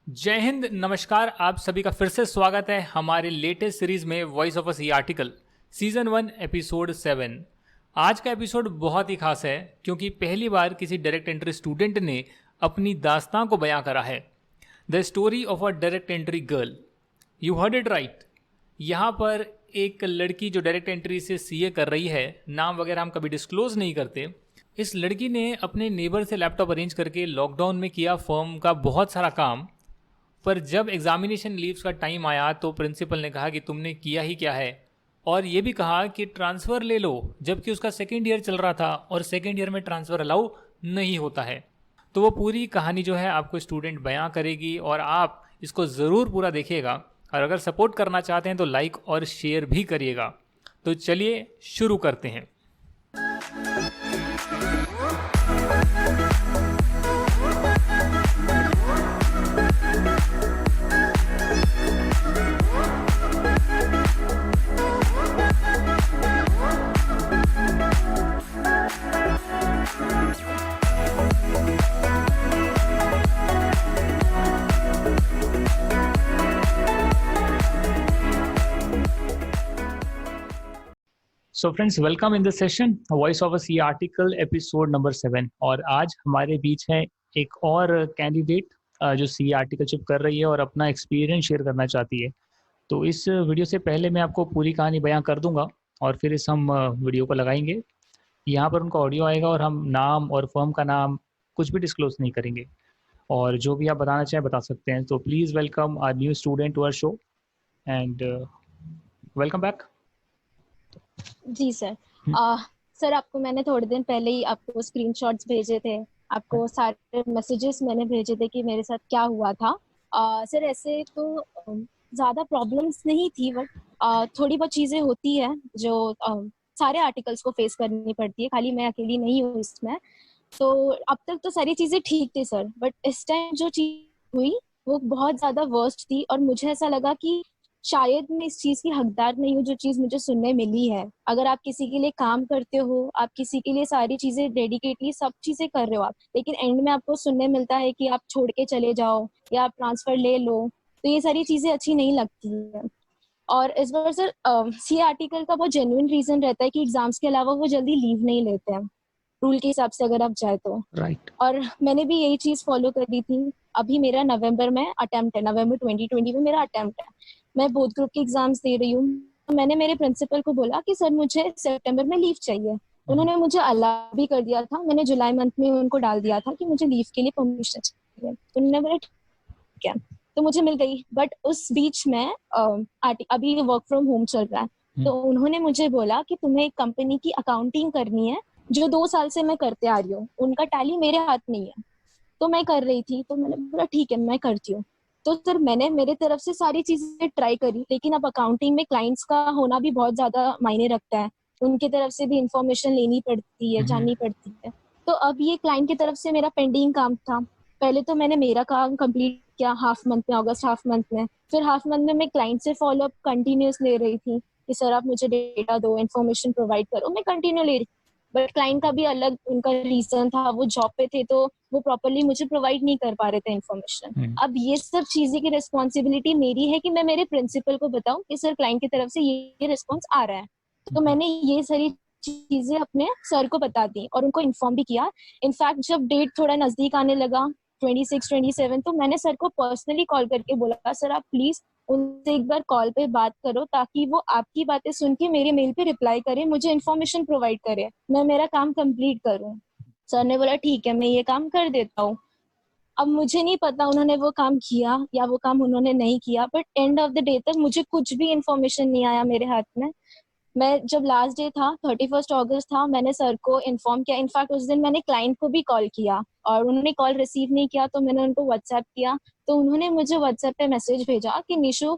जय हिंद, नमस्कार। आप सभी का फिर से स्वागत है हमारे लेटेस्ट सीरीज में voice of a C article season 1 episode 7। आज का एपिसोड बहुत ही खास है क्योंकि पहली बार किसी डायरेक्ट एंट्री स्टूडेंट ने अपनी दास्तां को बयां करा है। The story of a direct entry girl. You heard it right. यहाँ पर एक लड़की जो डायरेक्ट एंट्री से सीए कर रही है, नाम वगैरह हम कभी डिस्क्लोज नहीं करते। इस लड़की ने अपने नेबर से लैपटॉप अरेंज करके लॉकडाउन में किया फर्म का बहुत सारा काम। पर जब एग्जामिनेशन लीव्स का टाइम आया तो प्रिंसिपल ने कहा कि तुमने किया ही क्या है, और ये भी कहा कि ट्रांसफ़र ले लो, जबकि उसका सेकेंड ईयर चल रहा था और सेकेंड ईयर में ट्रांसफ़र अलाउ नहीं होता है। तो वो पूरी कहानी जो है आपको स्टूडेंट बयां करेगी और आप इसको ज़रूर पूरा देखिएगा। और अगर सपोर्ट करना चाहते हैं तो लाइक और शेयर भी करिएगा। तो चलिए शुरू करते हैं। So friends, welcome in the session voice of a C article episode number 7। और आज हमारे बीच है एक और कैंडिडेट जो सी आर्टिकलशिप कर रही है और अपना एक्सपीरियंस शेयर करना चाहती है। तो इस वीडियो से पहले मैं आपको पूरी कहानी बयां कर दूंगा और फिर इस हम वीडियो को लगाएंगे। यहाँ पर उनका ऑडियो आएगा और हम नाम और फर्म का नाम कुछ भी डिस्क्लोज नहीं करेंगे, और जो भी आप बताना चाहें बता सकते हैं। तो please welcome our new student to our show and welcome back. जी सर। सर, आपको मैंने थोड़े दिन पहले ही आपको स्क्रीनशॉट्स भेजे थे, आपको सारे मैसेजेस मैंने भेजे थे कि मेरे साथ क्या हुआ था। सर, ऐसे तो ज़्यादा प्रॉब्लम्स नहीं थी, बट थोड़ी बहुत चीज़ें होती है जो सारे आर्टिकल्स को फेस करनी पड़ती है, खाली मैं अकेली नहीं हूँ इसमें। तो अब तक तो सारी चीज़ें ठीक थी सर, बट इस टाइम जो चीज़ हुई वो बहुत ज़्यादा वर्स्ट थी और मुझे ऐसा लगा कि शायद मैं इस चीज की हकदार नहीं हूँ जो चीज मुझे सुनने मिली है। अगर आप किसी के लिए काम करते हो, आप किसी के लिए सारी चीजें डेडिकेटली सब चीजें कर रहे हो आप, लेकिन एंड में आपको सुनने मिलता है कि आप छोड़ के चले जाओ या आप ट्रांसफर ले लो, तो ये सारी चीजें अच्छी नहीं लगती है। और इस बार सर सी आर्टिकल का बहुत जेन्युइन रीजन रहता है कि एग्जाम्स के अलावा वो जल्दी लीव नहीं लेते हैं रूल के हिसाब से, अगर आप जाए तो। राइट। और मैंने भी यही चीज फॉलो कर दी थी। अभी मेरा नवंबर में अटेम्प्ट है, नवंबर 2020 में मेरा अटेम्प्ट है। मैं बोथ ग्रुप के एग्जाम्स दे रही हूँ। तो मैंने मेरे प्रिंसिपल को बोला कि सर मुझे सितंबर में लीव चाहिए। उन्होंने मुझे अलाउ भी कर दिया था, मैंने जुलाई मंथ में उनको डाल दिया था कि मुझे लीव के लिए परमिशन चाहिए। उन्होंने बोला ठीक है, तो मुझे मिल गई। बट उस बीच में अभी वर्क फ्रॉम होम चल रहा है, तो उन्होंने मुझे बोला कि तुम्हें एक कंपनी की अकाउंटिंग करनी है जो 2 साल से मैं करते आ रही हूँ, उनका टैली मेरे हाथ नहीं है। तो मैं कर रही थी, तो मैंने बोला ठीक है मैं करती हूँ। तो सर मैंने मेरे तरफ से सारी चीजें ट्राई करी, लेकिन अब अकाउंटिंग में क्लाइंट्स का होना भी बहुत ज्यादा मायने रखता है, उनकी तरफ से भी इंफॉर्मेशन लेनी पड़ती है, जाननी पड़ती है। तो अब ये क्लाइंट की तरफ से मेरा पेंडिंग काम था। पहले तो मैंने मेरा काम कंप्लीट किया हाफ मंथ में, अगस्त हाफ मंथ में। फिर हाफ मंथ में मैं क्लाइंट से फॉलोअप कंटिन्यूस ले रही थी कि सर आप मुझे डेटा दो, इन्फॉर्मेशन प्रोवाइड करो, मैं कंटिन्यू ले रही। बट क्लाइंट का भी अलग उनका रीजन था, वो जॉब पे थे तो वो प्रॉपरली मुझे प्रोवाइड नहीं कर पा रहे थे इन्फॉर्मेशन। अब ये सब चीजें की रिस्पॉन्सिबिलिटी मेरी है कि मैं मेरे प्रिंसिपल को बताऊं कि सर क्लाइंट की तरफ से ये रिस्पॉन्स आ रहा है। तो मैंने ये सारी चीजें अपने सर को बता दी और उनको इन्फॉर्म भी किया। इनफैक्ट जब डेट थोड़ा नजदीक आने लगा, 26 27, तो मैंने सर को पर्सनली कॉल करके बोला सर आप प्लीज उनसे एक बार कॉल पे बात करो, ताकि वो आपकी बातें सुन के मेरे मेल पे रिप्लाई करे, मुझे इन्फॉर्मेशन प्रोवाइड करे, मैं मेरा काम कंप्लीट करूं। सर ने बोला ठीक है मैं ये काम कर देता हूँ। अब मुझे नहीं पता उन्होंने वो काम किया या वो काम उन्होंने नहीं किया, but end of the day तक मुझे कुछ भी इन्फॉर्मेशन नहीं आया मेरे हाथ में। मैं जब लास्ट डे था 31 अगस्त था, मैंने सर को इन्फॉर्म किया। इनफैक्ट उस दिन मैंने क्लाइंट को भी कॉल किया और उन्होंने कॉल रिसीव नहीं किया, तो मैंने उनको व्हाट्सएप किया। तो उन्होंने मुझे व्हाट्सएप पे मैसेज भेजा कि निशु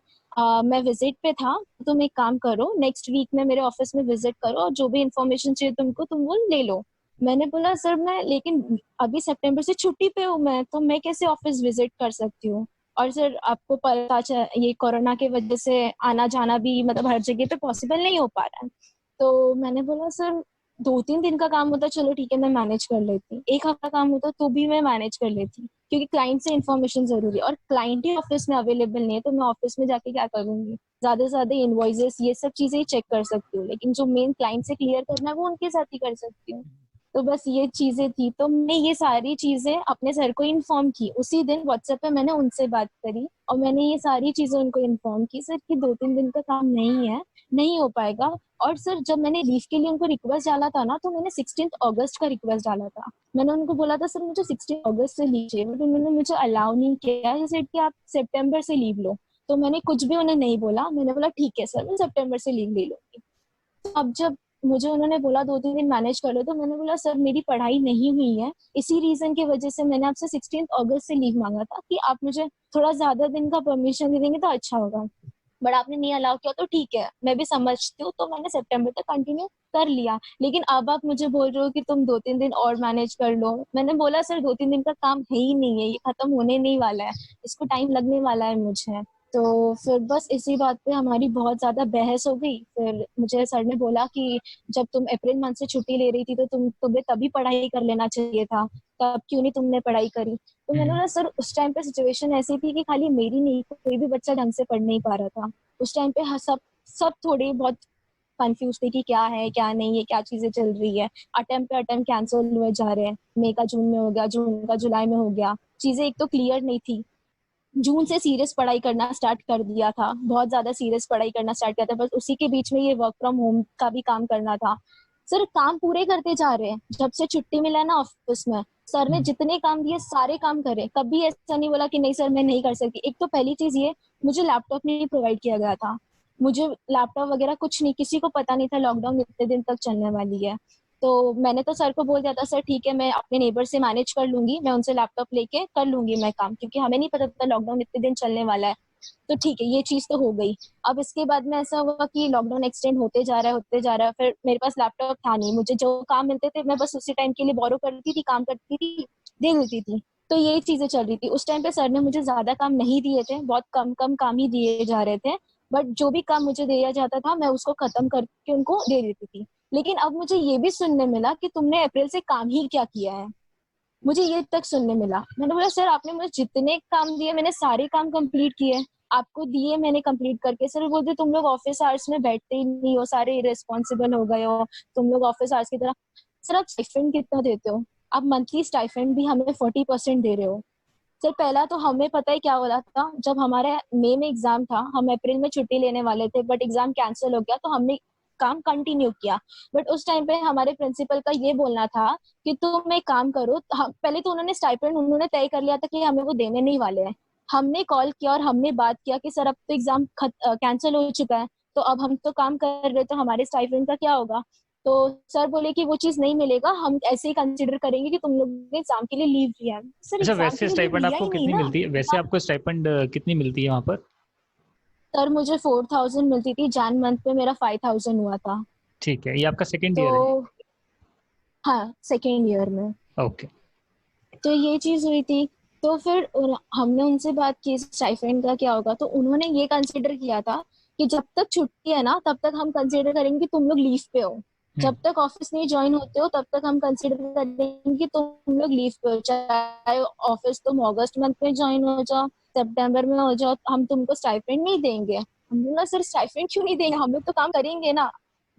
मैं विजिट पे था, तुम एक काम करो नेक्स्ट वीक में मेरे ऑफिस में विजिट करो और जो भी इन्फॉर्मेशन चाहिए तुमको तुम वो ले लो। मैंने बोला सर मैं लेकिन अभी सितंबर से छुट्टी पे हूँ मैं, तो मैं कैसे ऑफिस विजिट कर सकती हूँ। और सर आपको पता ये कोरोना की वजह से आना जाना भी मतलब हर जगह पे पॉसिबल नहीं हो पा रहा है। तो मैंने बोला सर 2 3 दिन का काम होता चलो ठीक है मैं मैनेज कर लेती, एक हफ्ता काम होता तो भी मैं मैनेज कर लेती, क्योंकि क्लाइंट से इन्फॉर्मेशन जरूरी है और क्लाइंट ही ऑफिस में अवेलेबल नहीं है तो मैं ऑफिस में जाके क्या करूंगी। ज्यादा से ज्यादा इनवॉइसेस ये सब चीजें ही चेक कर सकती हूँ, लेकिन जो मेन क्लाइंट से क्लियर करना है वो उनके साथ ही कर सकती हूँ। तो बस ये चीजें थी, तो मैंने ये सारी चीजें अपने सर को इन्फॉर्म की उसी दिन व्हाट्सएप पे। मैंने उनसे बात करी और मैंने ये सारी चीजें उनको इन्फॉर्म की, सर कि 2-3 दिन का काम नहीं है, नहीं हो पाएगा। और सर जब मैंने लीव के लिए उनको रिक्वेस्ट डाला था ना, तो मैंने 16 अगस्त का रिक्वेस्ट डाला था। मैंने उनको बोला था सर मुझे 16 अगस्त से लीव चाहिए, बट उन्होंने मुझे अलाउ नहीं किया, जैसे कि आप सितंबर से लीव लो। तो मैंने कुछ भी उन्हें नहीं बोला, मैंने बोला ठीक है सर मैं सितंबर से लीव ले लूंगी। अब जब मुझे उन्होंने बोला 2-3 दिन मैनेज कर लो, तो मैंने बोला सर मेरी पढ़ाई नहीं हुई है, इसी रीजन की वजह से मैंने आपसे 16 अगस्त से लीव मांगा था कि आप मुझे थोड़ा ज्यादा दिन का परमिशन दे देंगे तो अच्छा होगा, बट आपने नहीं अलाउ किया तो ठीक है, मैं भी समझती हूँ। तो मैंने सितंबर तक कंटिन्यू कर लिया। लेकिन अब आप मुझे बोल रहे हो कि तुम 2-3 दिन और मैनेज कर लो। मैंने बोला सर 2-3 दिन का काम है ही नहीं है, ये खत्म होने नहीं वाला है, इसको टाइम लगने वाला है मुझे। तो फिर बस इसी बात पे हमारी बहुत ज्यादा बहस हो गई। फिर मुझे सर ने बोला कि जब तुम अप्रैल मंथ से छुट्टी ले रही थी तो तुम्हें तभी पढ़ाई कर लेना चाहिए था, तब क्यों नहीं तुमने पढ़ाई करी। तो मैंने बोला सर उस टाइम पे सिचुएशन ऐसी थी कि खाली मेरी नहीं, कोई भी बच्चा ढंग से पढ़ नहीं पा रहा था उस टाइम पे। सब सब थोड़ी बहुत कंफ्यूज थे कि क्या है क्या नहीं है, क्या चीजें चल रही है। अटेम्प्ट पे अटेम्प्ट कैंसिल हुए जा रहे हैं, मई का जून में हो गया, जून का जुलाई में हो गया। चीजें एक तो क्लियर नहीं थी। जून से सीरियस पढ़ाई करना स्टार्ट कर दिया था, बहुत ज्यादा सीरियस पढ़ाई करना स्टार्ट किया था, बस उसी के बीच में ये वर्क फ्रॉम होम का भी काम करना था। सर काम पूरे करते जा रहे हैं, जब से छुट्टी मिला ना ऑफिस में सर ने जितने काम दिए सारे काम करे, कभी ऐसा नहीं बोला कि नहीं सर मैं नहीं कर सकती। एक तो पहली चीज ये, मुझे लैपटॉप नहीं प्रोवाइड किया गया था, मुझे लैपटॉप वगैरह कुछ नहीं, किसी को पता नहीं था लॉकडाउन इतने दिन तक चलने वाली है। तो मैंने तो सर को बोल दिया था सर ठीक है मैं अपने नेबर से मैनेज कर लूंगी, मैं उनसे लैपटॉप लेके कर लूंगी मैं काम, क्योंकि हमें नहीं पता था लॉकडाउन इतने दिन चलने वाला है। तो ठीक है ये चीज तो हो गई। अब इसके बाद में ऐसा हुआ कि लॉकडाउन एक्सटेंड होते जा रहा है होते जा रहा है, फिर मेरे पास लैपटॉप था नहीं, मुझे जो काम मिलते थे मैं बस उसी टाइम के लिए बोरो करती थी, काम करती थी, दे देती थी। तो यही चीजें चल रही थी। उस टाइम पे सर ने मुझे ज्यादा काम नहीं दिए थे, बहुत कम कम काम ही दिए जा रहे थे, बट जो भी काम मुझे दिया जाता था मैं उसको खत्म करके उनको दे देती थी। लेकिन अब मुझे ये भी सुनने मिला कि तुमने अप्रैल से काम ही क्या किया है, मुझे ये तक सुनने मिला। मैंने बोला सर आपने मुझे जितने काम दिए मैंने सारे काम कंप्लीट किए, आपको दिए मैंने कंप्लीट करके। सर बोलते तुम लोग ऑफिस आवर्स में बैठते ही नहीं हो, सारे इरेस्पॉन्सिबल हो गए हो तुम लोग ऑफिस आवर्स की तरह। सर आप स्टाइफेंड कितना देते हो, आप मंथली स्टाइफेंड भी हमें 40% दे रहे हो। सर पहला तो हमें पता है क्या हो रहा था, जब हमारे मई में एग्जाम था हम अप्रैल में छुट्टी लेने वाले थे, बट एग्जाम कैंसिल हो गया तो हमने काम कंटिन्यू किया। बट उस टाइम पे हमारे प्रिंसिपल का ये बोलना था कि तुम एक काम करो, पहले तो उन्होंने स्टाइपेंड उन्होंने तय कर लिया था कि हमें वो देने नहीं वाले हैं। हमने कॉल किया और हमने बात किया कि सर अब तो एग्जाम कैंसिल हो चुका है, तो अब हम तो काम कर रहे तो हमारे स्टाइपेंड का क्या होगा। तो सर बोले कि वो चीज नहीं मिलेगा, हम ऐसे ही कंसिडर करेंगे कि तुम लोग ने एग्जाम के लिए लीव लिया है। सर अच्छा, एग्जाम के वैसे लिए लीव स्टाइपेंड लिया आपको ही नहीं कितनी ना। मिलती है? वैसे आपको स्टाइपेंड कितनी मिलती है वहाँ पर? सर मुझे 4000 मिलती थी, जैन मंथ पे मेरा 5000 हुआ था। ठीक है, ये आपका सेकेंड तो ईयर है? हाँ सेकेंड ईयर में। ओके। तो ये चीज हुई थी। तो फिर हमने उनसे बात की स्टाइपेंड का क्या होगा, तो उन्होंने ये कंसिडर किया था कि जब तक छुट्टी है ना तब तक हम कंसिडर करेंगे कि तुम लोग लीव पे हो, हम्म। जब तक ऑफिस नहीं ज्वाइन होते हो तब तक हम कंसिडर करेंगे कि तुम लोग लीव पे हो, चाहे ऑफिस तुम अगस्त मंथ में ज्वाइन हो जाओ, सितंबर में हो जाओ, हम तुमको स्टाइपेंड नहीं देंगे। हम बोला सर स्टाइपेंड क्यों नहीं देंगे, हम लोग तो काम करेंगे ना,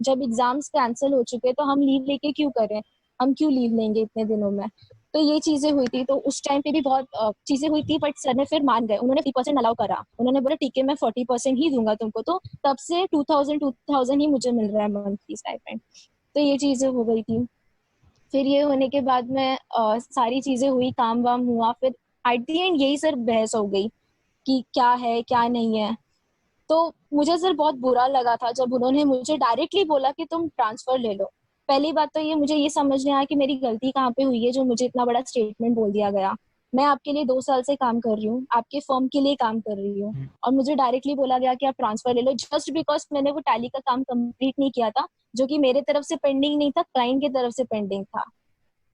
जब एग्जाम्स कैंसिल हो चुके तो हम लीव लेके क्यों करें, हम क्यों लीव लेंगे इतने दिनों में। तो ये चीजें हुई थी, तो उस टाइम पे भी बहुत चीजें हुई थी, बट सर ने फिर मान गए, उन्होंने 50% अलाउ करा, उन्होंने बोला ठीक है मैं 40% ही दूंगा तुमको। तो तब से 2000 ही मुझे मिल रहा है मंथली स्टाइपेंड। तो ये चीजें हो गई थी। फिर ये होने के बाद में सारी चीजें हुई, काम वाम हुआ, फिर एट दी एंड यही सर बहस हो गई कि क्या है क्या नहीं है। तो मुझे सर बहुत बुरा लगा था जब उन्होंने मुझे डायरेक्टली बोला कि तुम ट्रांसफर ले लो। पहली बात तो ये मुझे ये समझ नहीं आया कि मेरी गलती कहाँ पे हुई है जो मुझे इतना बड़ा स्टेटमेंट बोल दिया गया। मैं आपके लिए 2 साल से काम कर रही हूँ, आपके फर्म के लिए काम कर रही हूँ, और मुझे डायरेक्टली बोला गया कि आप ट्रांसफर ले लो जस्ट बिकॉज मैंने वो टैली का काम कंप्लीट नहीं किया था, जो कि मेरे तरफ से पेंडिंग नहीं था, क्लाइंट की तरफ से पेंडिंग था।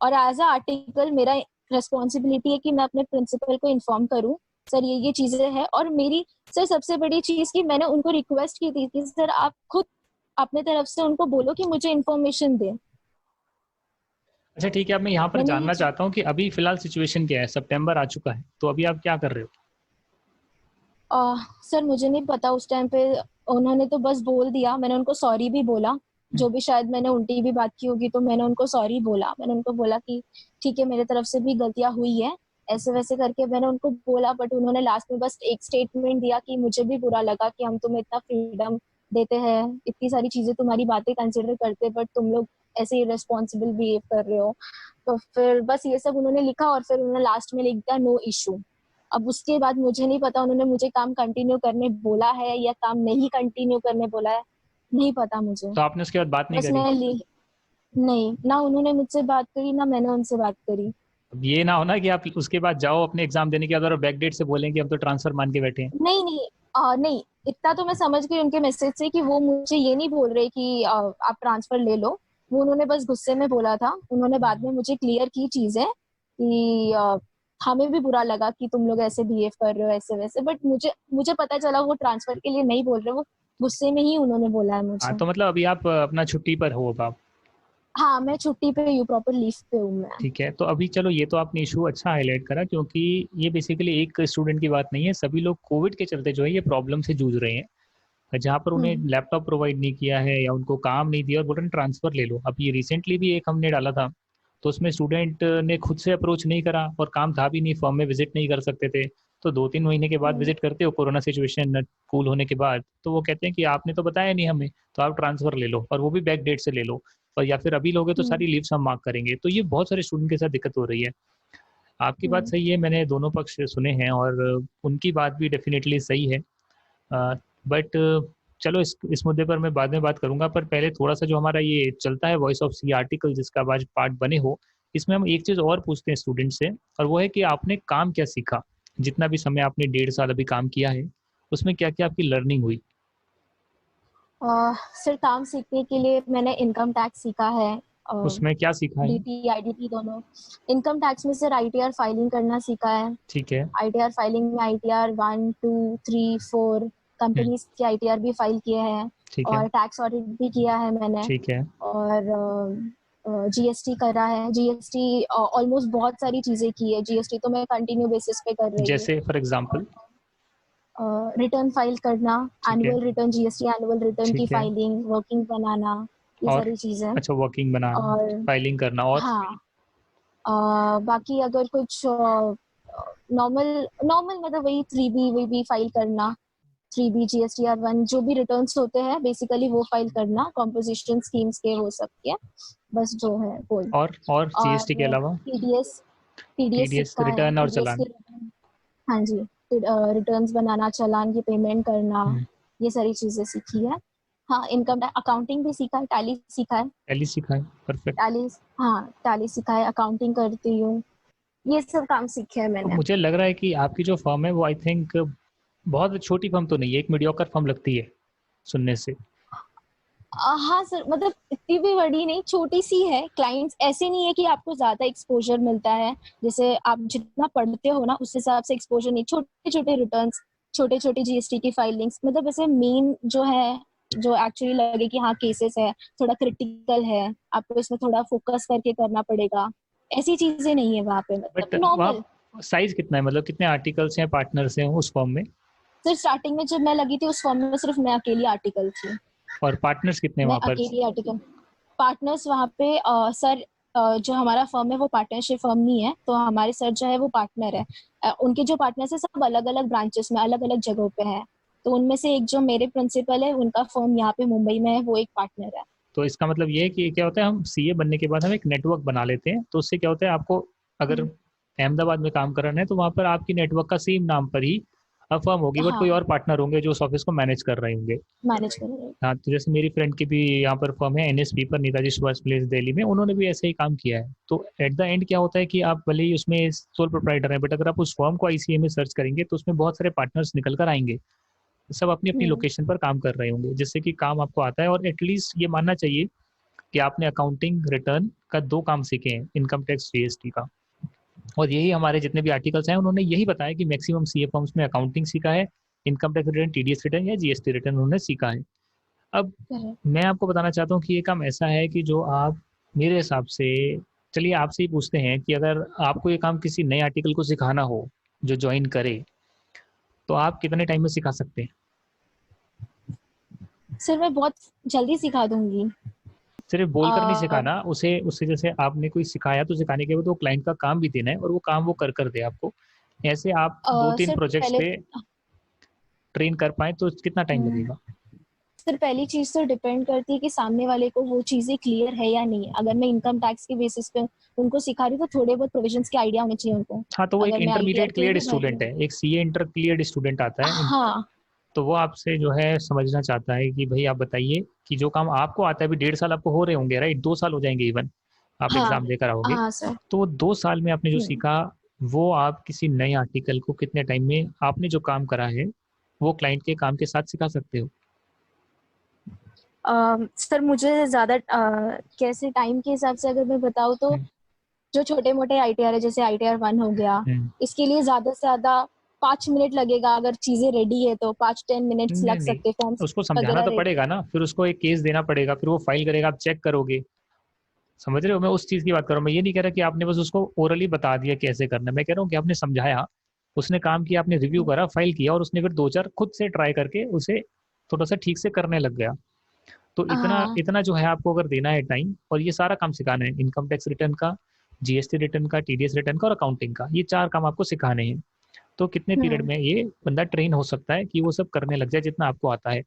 और एज अ आर्टिकल मेरा रेस्पॉन्सिबिलिटी है कि मैं अपने प्रिंसिपल को इन्फॉर्म करूं सर ये चीजें हैं। और मेरी सर सबसे बड़ी चीज की मैंने उनको रिक्वेस्ट की थी कि सर आप खुद अपने तरफ से उनको बोलो कि मुझे इन्फॉर्मेशन दें। अच्छा ठीक है, अब मैं यहाँ पर मैंने ये जानना चाहता हूँ कि अभी फिलहाल सिचुएशन क्या है। सितंबर आ चुका है, तो अभी आप क्या कर रहे हो? सर मुझे नहीं पता उस टाइम पे, उन्होंने तो बस बोल दिया, मैंने उनको सॉरी भी बोला। हम्म। जो भी शायद मैंने उल्टी भी बात की होगी तो मैंने उनको सॉरी बोला, मैंने उनको बोला कि ठीक है मेरे तरफ से भी गलतियां हुई है, ऐसे वैसे करके मैंने उनको बोला। बट उन्होंने लास्ट में बस एक स्टेटमेंट दिया कि मुझे भी बुरा लगा कि हम तुम्हें इतना फ्रीडम देते हैं, इतनी सारी चीजें तुम्हारी बातें कंसिडर करते, बट तुम लोग ऐसे इरेस्पॉन्सिबल बिहेव कर रहे हो। तो फिर बस ये सब उन्होंने लिखा और फिर उन्होंने लास्ट में लिख दिया नो इशू। अब उसके बाद मुझे नहीं पता उन्होंने मुझे काम कंटिन्यू करने बोला है या काम नहीं कंटिन्यू करने बोला है, नहीं पता मुझे। तो आपने उसके बाद बात नहीं बस करी? मैं ली नहीं, ना उन्होंने मुझसे बात करी ना मैंने उनसे बात करी। अब ये ना हो ना कि आप उसके बाद जाओ अपने एग्जाम देने के बाद और बैक डेट से बोलें कि हम तो ट्रांसफर मान के बैठे हैं। नहीं नहीं, नहीं, इतना तो मैं समझ गई उनके मैसेज से कि वो मुझे ये नहीं बोल रहे कि आप ट्रांसफर ले लो। वो उन्होंने बस गुस्से में बोला था, उन्होंने बाद में मुझे क्लियर की चीजें कि हमें भी बुरा लगा कि तुम लोग ऐसे बिहेव कर रहे हो ऐसे वैसे, बट मुझे मुझे पता चला वो ट्रांसफर के लिए नहीं बोल रहे, वो गुस्से में ही उन्होंने बोला है हाँ, मुझे। तो मतलब अभी आप अपना छुट्टी पर हो अब आप? हाँ मैं छुट्टी पे हूँ, प्रॉपर लीव पे हूँ मैं। ठीक है, तो अभी चलो ये तो आपने इशू अच्छा हाईलाइट करा, क्योंकि ये बेसिकली एक स्टूडेंट की बात नहीं है, सभी लोग कोविड के चलते जो है ये प्रॉब्लम से जूझ रहे हैं। जहाँ पर उन्हें हम्म। लैपटॉप प्रोवाइड नहीं किया है या उनको काम नहीं दिया और बोल रहे हैं ट्रांसफर ले लो। अब ये रिसेंटली भी एक हमने डाला था, तो उसमें स्टूडेंट ने खुद से अप्रोच नहीं करा और काम था भी नहीं, फॉर्म में विजिट नहीं कर सकते थे। तो 2-3 महीने के बाद हम्म। विजिट करते हो कोरोना सिचुएशन कूल होने के बाद, तो वो कहते हैं कि आपने तो बताया नहीं हमें, तो आप ट्रांसफर ले लो और वो भी बैक डेट से ले लो, और या फिर अभी लोगे तो हम्म। सारी लीव्स हम मार्क करेंगे। तो ये बहुत सारे स्टूडेंट के साथ दिक्कत हो रही है। आपकी बात हम्म। सही है, मैंने दोनों पक्ष सुने हैं और उनकी बात भी डेफिनेटली सही है। बट चलो इस मुद्दे पर मैं बाद में बात करूंगा, पर पहले थोड़ा सा जो हमारा ये चलता है वॉइस ऑफ सी आर्टिकल जिसका आज पार्ट बने हो, इसमें हम एक चीज़ और पूछते हैं स्टूडेंट से, और वो है कि आपने काम क्या सीखा। जितना भी समय आपने 1.5 साल अभी काम किया है, उसमें क्या क्या आपकी लर्निंग हुई? सर काम सीखने के लिए मैंने इनकम टैक्स सीखा है, उसमें क्या सीखा है? डीटी आईडीटी दोनों। इनकम टैक्स में सर आईटीआर फाइलिंग करना सीखा है। ठीक है। आईटीआर फाइलिंग में आईटीआर 1, 2, 3, 4 हम्म। कंपनीज के आईटीआर भी फाइल किए हैं। ठीक है। और टैक्स ऑडिट भी किया है मैंने। ठीक है। और जीएसटी करा है, जीएसटी ऑलमोस्ट बहुत सारी चीजें की है, जीएसटी तो मैं कंटिन्यू बेसिस पे कर रही हूँ। जैसे फॉर एग्जांपल? रिटर्न फाइल करना, ठीक है। Annual return, GST annual return की ठीक है। फाइलिंग, वर्किंग बनाना, ये और? सारी चीजें। अच्छा, वर्किंग बनाना, और फाइलिंग करना, और? हाँ, बाकी अगर कुछ नॉर्मल नॉर्मल मतलब वही 3B वी बी फाइल करना, 3B GSTR 1 जो भी रिटर्न्स होते हैं बेसिकली वो फाइल करना, कॉम्पोजिशन स्कीम्स के वो सब के, बस जो है वो। और जीएसटी के और अलावा? टीडीएस टीडीएस टीडीएस सीखा है, रिटर्न और टीडीएस के चालान? रिटर्न। हाँ जी, रिटर्न्स बनाना, चालान की पेमेंट करना, हम्म। ये सारी चीजें सीखी है। हाँ, इनकम अकाउंटिंग भी सीखा है, टैली सीखा है। टैली सीखा है, परफेक्ट। टैली, हाँ टैली सीखा है, अकाउंटिंग करती हूँ, ये सब काम सीखे हैं तो मैंने। मुझे लग रहा है कि आपकी जो फर्म है वो आई थिंक बहुत छोटी फर्म तो नहीं है, एक मीडियोकर फर्म लगती है सुनने से। हाँ सर, मतलब इतनी भी बड़ी नहीं, छोटी सी है। क्लाइंट्स ऐसे नहीं है कि आपको ज्यादा एक्सपोजर मिलता है, जैसे आप जितना पढ़ते हो ना उस हिसाब से एक्सपोजर नहीं, छोटे छोटे रिटर्न्स, छोटे छोटे जीएसटी की फाइलिंग्स, मतलब ऐसे मेन जो है, जो एक्चुअली लगे कि हाँ केसेस है, थोड़ा क्रिटिकल है, आपको इसमें थोड़ा फोकस करके करना पड़ेगा, ऐसी चीजें नहीं है वहाँ पे, बट मतलब नॉर्मल। वहाँ साइज कितना है, मतलब कितने आर्टिकल्स हैं, पार्टनर्स हैं उस फर्म में? सिर्फ स्टार्टिंग में जब मैं लगी थी उस फॉर्म में सिर्फ मैं अकेली आर्टिकल थी। और पार्टनर्स कितने हैं मैं वहाँ पर? अकेली आर्टिकल। पार्टनर्स वहाँ पे सर, जो हमारा फर्म है वो पार्टनरशिप फर्म नहीं है, तो हमारे सर जो है वो पार्टनर है। उनके जो पार्टनर्स है सब अलग अलग ब्रांचेस में अलग अलग जगहों पे हैं। तो उनमें से एक जो मेरे प्रिंसिपल है उनका फर्म यहाँ पे मुंबई में है, वो एक पार्टनर है। तो इसका मतलब ये है कि क्या होता है, हम सीए बनने के बाद हम एक नेटवर्क बना लेते हैं, तो उससे क्या होता है, आपको अगर हम्म। अहमदाबाद में काम करना है तो वहाँ पर आपकी नेटवर्क का सेम नाम पर ही फर्म होगी, बट कोई हाँ, और पार्टनर होंगे जो उस ऑफिस को मैनेज कर रहे होंगे। मैनेज करेंगे। हाँ, तो जैसे मेरी फ्रेंड की भी यहाँ पर फर्म है एनएसपी पर, नेताजी सुभाष प्लेस दिल्ली में, उन्होंने भी ऐसे ही काम किया है। तो एट द एंड क्या होता है कि आप भले ही उसमें सोल प्रोप्राइटर हैं, बट अगर आप उस फर्म को आईसीए में सर्च करेंगे तो उसमें बहुत सारे पार्टनर्स निकल कर आएंगे, सब अपनी अपनी हम्म। लोकेशन पर काम कर रहे होंगे, जिससे कि काम आपको आता है। और एटलीस्ट ये मानना चाहिए कि आपने अकाउंटिंग रिटर्न का 2 काम सीखे हैं, इनकम टैक्स जीएसटी का। और यही हमारे जितने भी आर्टिकल्स हैं उन्होंने यही बताया कि मैक्सिमम सीए फर्म्स में अकाउंटिंग सीखा है, income tax return, TDS return या जीएसटी रिटर्न उन्होंने सीखा है। अब करेक्ट। मैं आपको बताना चाहता हूँ कि ये काम ऐसा है कि जो आप मेरे हिसाब से चलिए आपसे ही पूछते हैं कि अगर आपको ये काम किसी नए आर्टिकल को सिखाना हो जो ज्वाइन करे, तो आप कितने टाइम में सिखा सकते हैं? सर मैं बहुत जल्दी सिखा दूंगी। सिर्फ बोलकर नहीं आ, सिखाना उसे, उससे जैसे आपने कोई सिखाया तो सिखाने के बाद वो क्लाइंट का काम भी देना है और वो काम वो कर दे आपको। ऐसे आप दो तीन सर प्रोजेक्ट्स पहले पे ट्रेन कर पाए तो कितना टाइम हम्म, लगेगा? सर पहली चीज तो डिपेंड करती है कि सामने वाले को वो चीजें क्लियर है या नहीं। अगर मैं इनकम टैक्स के बेसिस पे उनको सिखा रही हूँ तो थोड़े बहुत प्रोविजंस के आइडिया होने चाहिए उनको। हाँ, तो वो एक अगर मैं आईटीआर इंटरमीडिएट के क्लियर्ड लिए भर रही स्टूडेंट हूँ। है, एक सीए इंटर क्लियर्ड स्टूडेंट आता है, हाँ तो वो आपसे जो है समझना चाहता है कि भाई आप बताइए कि जो काम आपको आता है, अभी 1.5 साल आपको हो रहे होंगे, राइट, 2 साल हो जाएंगे इवन, आप हाँ एग्जाम देकर आओगे, हाँ सर। तो वो 2 साल में आपने जो सीखा वो आप किसी नए आर्टिकल को कितने टाइम में आपने जो काम करा है वो क्लाइंट के काम के साथ सिखा सकते हो? सर मुझे ज्यादा कैसे टाइम के हिसाब से अगर मैं बताऊँ तो हम्म, जो छोटे मोटे आईटीआर है जैसे आईटीआर 1 हो गया, हम्म, इसके लिए ज्यादा से ज्यादा 5 मिनट लगेगा। अगर चीजें रेडी है तो 5-10 मिनट्स नहीं लग नहीं, सकते, फॉर्म्स उसको समझाना वगैरह तो रेडी पड़ेगा है। ना, फिर उसको एक केस देना पड़ेगा, फिर वो फाइल करेगा, आप चेक करोगे। समझ रहे हो, मैं उस चीज की बात कर रहा हूँ, मैं ये नहीं कह रहा कि आपने बस उसको ओरली बता दिया कैसे करना है, मैं कह रहा हूँ कि आपने समझाया, उसने काम किया, आपने रिव्यू करा, फाइल किया, और उसने फिर 2-4 खुद से ट्राई करके उसे थोड़ा सा ठीक से करने लग गया। तो इतना हाँ इतना जो है आपको अगर देना है टाइम, और ये सारा काम सिखाना है, इनकम टैक्स रिटर्न का, जीएसटी रिटर्न का, टीडीएस रिटर्न का और अकाउंटिंग का, ये 4 काम आपको सिखाने हैं। तो कितने पीरियड हम्म। में ये बंदा ट्रेन हो सकता है कि वो सब करने लग जाए जितना आपको आता है?